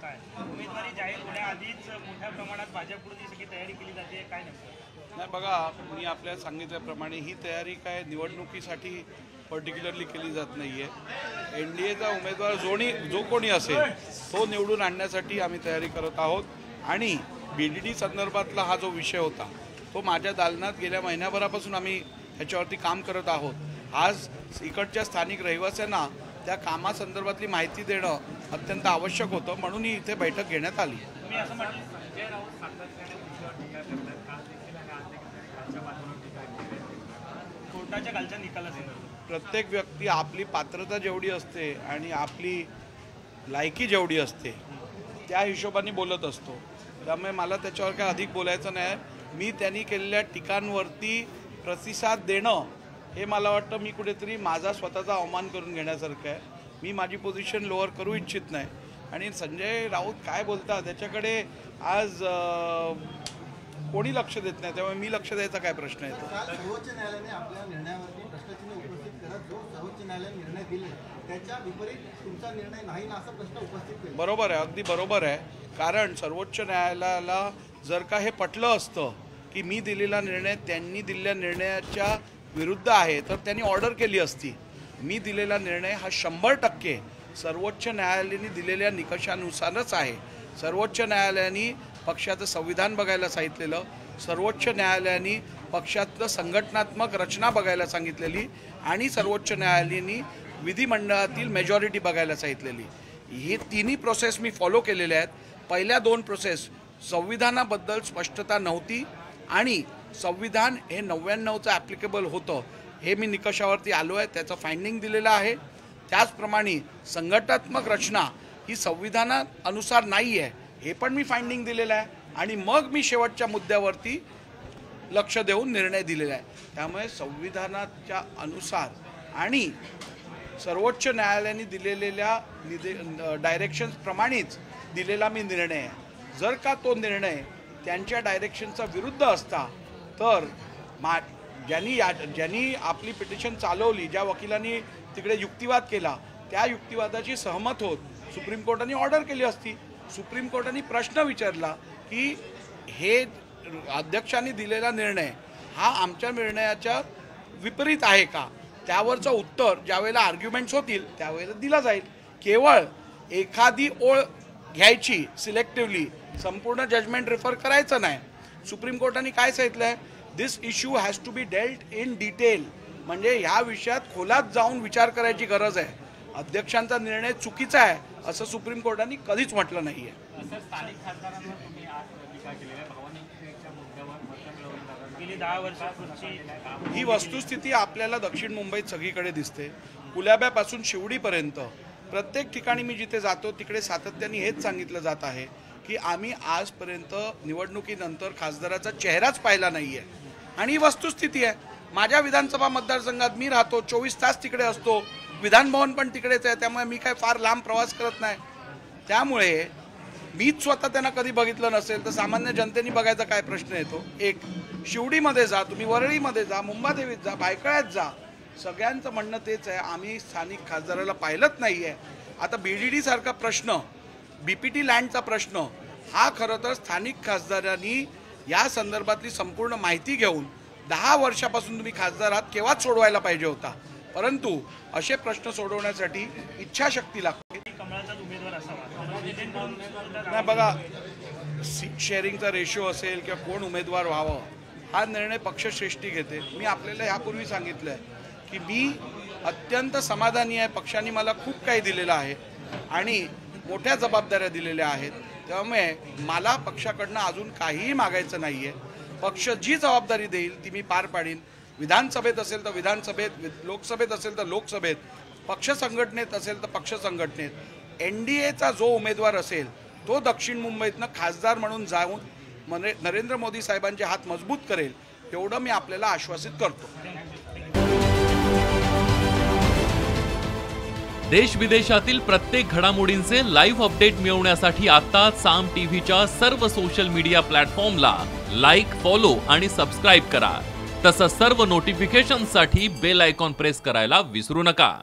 काय उमेदवारी जाहीर होण्याआधीच मोठ्या प्रमाणात भाजपकडून सगळी तयारी केली जाते, काय नेमकं? नाही बघा, मी आपल्या सांगितल्याप्रमाणे ही तयारी काय निवडणुकीसाठी पर्टिक्युलरली केली जात नाही आहे. NDAचा उमेदवार जो कोणी असेल तो निवडून आणण्यासाठी आम्ही तयारी करत आहोत. आणि BDD संदर्भातला हा जो विषय होता तो माझ्या दालनात गेल्या महिन्याभरापासून आम्ही ह्याच्यावरती काम करत आहोत. आज इकडच्या स्थानिक रहिवाशांना त्या कामासंदर्भातली माहिती देणं अत्यंत आवश्यक होतं, म्हणून ही इथे बैठक घेण्यात आली. तुम्ही असं म्हटलं कोर्टाच्या कालच्या निकालासंदर्भात प्रत्येक व्यक्ती आपली पात्रता जेवढी असते आणि आपली लायकी जेवढी असते त्या हिशोबाने बोलत असतो. त्यामुळे मला त्याच्यावर काय अधिक बोलायचं नाही. मी त्यांनी केलेल्या टीकांवरती प्रतिसाद देणं हे मला वाटतं मी कुठेतरी माझा स्वतःचा अवमान करून घेण्यासारखं आहे. मी माझी पोझिशन लोअर करू इच्छित नाही. आणि संजय राऊत काय बोलतात त्याच्याकडे आज कोणी लक्ष देत नाही, त्यामुळे मी लक्ष द्यायचा काय प्रश्न येतो. सर्वोच्च न्यायालयाने आपल्या निर्णयावरती प्रश्नचिन्ह उपस्थित करत जो सर्वोच्च न्यायालयाने निर्णय दिले त्याच्या विपरीत तुमचा निर्णय नाही ना असा प्रश्न उपस्थित केला. बरोबर आहे, अगदी बरोबर आहे. कारण सर्वोच्च न्यायालयाला जर का हे पटलं असतं की मी दिलेला निर्णय त्यांनी दिलेल्या निर्णयाच्या विरुद्ध आहे तर त्यांनी ऑर्डर केली असती. मी दिलेला निर्णय हा 100% सर्वोच्च न्यायालयाने दिलेल्या निकषानुसारच आहे. सर्वोच्च न्यायालयाने पक्षाचं संविधान बघायला सांगितलेलं, सर्वोच्च न्यायालयाने पक्षातलं संघटनात्मक रचना बघायला सांगितलेली आणि सर्वोच्च न्यायालयाने विधिमंडळातील मेजॉरिटी बघायला सांगितलेली. हे तिन्ही प्रोसेस मी फॉलो केलेल्या आहेत. पहिल्या 2 प्रोसेस संविधानाबद्दल स्पष्टता नव्हती आणि संविधान हे 99चं ॲप्लिकेबल होतं हे मी निकषावरती आलो आहे, त्याचं फाइंडिंग दिलेलं आहे. त्याचप्रमाणे संघटनात्मक रचना ही संविधानानुसार नाही आहे हे पण मी फाइंडिंग दिलेलं आहे. आणि मग मी शेवटच्या मुद्द्यावरती लक्ष देऊन निर्णय दिलेला आहे. त्यामुळे संविधानाच्या अनुसार आणि सर्वोच्च न्यायालयाने दिलेल्या डायरेक्शन्सप्रमाणेच दिलेला मी निर्णय आहे. जर का तो निर्णय त्यांच्या डायरेक्शनचा विरुद्ध असता तर ज्यांनी आपली पिटिशन चालवली, ज्या वकिलांनी तिकडे युक्तिवाद केला त्या युक्तिवादाची सहमत होत सुप्रीम कोर्टाने ऑर्डर केली असती. सुप्रीम कोर्टाने प्रश्न विचारला की हे अध्यक्षांनी दिलेला निर्णय हा आमच्या निर्णयाच्या विपरीत आहे का, त्यावरचं उत्तर ज्यावेळेला आर्ग्युमेंट्स होतील त्यावेळेला दिला जाईल. केवळ एखादी ओळ घ्यायची सिलेक्टिव्हली, संपूर्ण जजमेंट रेफर करायचं नाही. सुप्रीम कोर्टाने काय सांगितलं आहे, this issue has to be dealt in detail. म्हणजे ह्या विषयात खोलात जाऊन विचार करायची गरज आहे. अध्यक्षांचा निर्णय चुकीचा आहे असं सुप्रीम कोर्टाने कधीच म्हटलं नाही आहे. गेली 10 वर्षापूर्वी ही वस्तुस्थिती आपल्याला दक्षिण मुंबईत सगळीकडे दिसते. कुलाब्यापासून शिवडीपर्यंत प्रत्येक ठिकाणी मी जिथे जातो तिकडे सातत्याने हेच सांगितलं जात आहे की आम्ही आजपर्यंत निवडणुकीनंतर खासदाराचा चेहराच पाहिला नाही आहे. आणि ही वस्तुस्थिती आहे. माझ्या विधानसभा मतदारसंघात मी राहतो, 24 तास तिकडे असतो, विधानभवन पण तिकडेच आहे. त्यामुळे मी काय फार लांब प्रवास करत नाही. त्यामुळे मीच स्वतः त्यांना कधी बघितलं नसेल तर सामान्य जनतेने बघायचा काय प्रश्न येतो. एक शिवडीमध्ये जा, तुम्ही वरळीमध्ये जा, मुंबादेवीत जा, भायखळ्यात जा, सगळ्यांचं म्हणणं तेच आहे, आम्ही स्थानिक खासदाराला पाहिलंच नाही आहे. आता BDD सारखा प्रश्न, BPT लँडचा प्रश्न हा खरं तर स्थानिक खासदारांनी या संदर्भातली संपूर्ण माहिती घेऊन 10 वर्षापासून तुम्ही खासदार आहात केव्हाच सोडवायला पाहिजे होता. परंतु असे प्रश्न सोडवण्यासाठी इच्छाशक्ती लागते. कमळाचाच उमेदवार असावा नाही बघा, सीट शेअरिंगचा रेशो असेल किंवा कोण उमेदवार व्हावं हा निर्णय पक्षश्रेष्ठी घेते. मी आपल्याला यापूर्वी सांगितलं आहे की मी अत्यंत समाधानी आहे. पक्षाने मला खूप काही दिलेलं आहे आणि मोठ्या जबाबदाऱ्या दिलेल्या आहेत. त्यामुळे मला पक्षाकडनं अजून काहीही मागायचं नाही आहे. पक्ष जी जबाबदारी देईल ती मी पार पाडीन. विधानसभेत असेल तर विधानसभेत, लोकसभेत असेल तर लोकसभेत, पक्ष संघटनेत असेल तर पक्ष संघटनेत. NDAचा जो उमेदवार असेल तो दक्षिण मुंबईतनं खासदार म्हणून जाऊन नरेंद्र मोदी साहेबांचे हात मजबूत करेल एवढं मी आपल्याला आश्वासित करतो. देश विदेशातील प्रत्येक घडामोडींचे लाईव्ह अपडेट मिळवण्यासाठी आता साम टीव्हीच्या सर्व सोशल मीडिया प्लॅटफॉर्मला लाईक, फॉलो आणि सबस्क्राईब करा. तसंच सर्व नोटिफिकेशनसाठी बेल आयकॉन प्रेस करायला विसरू नका.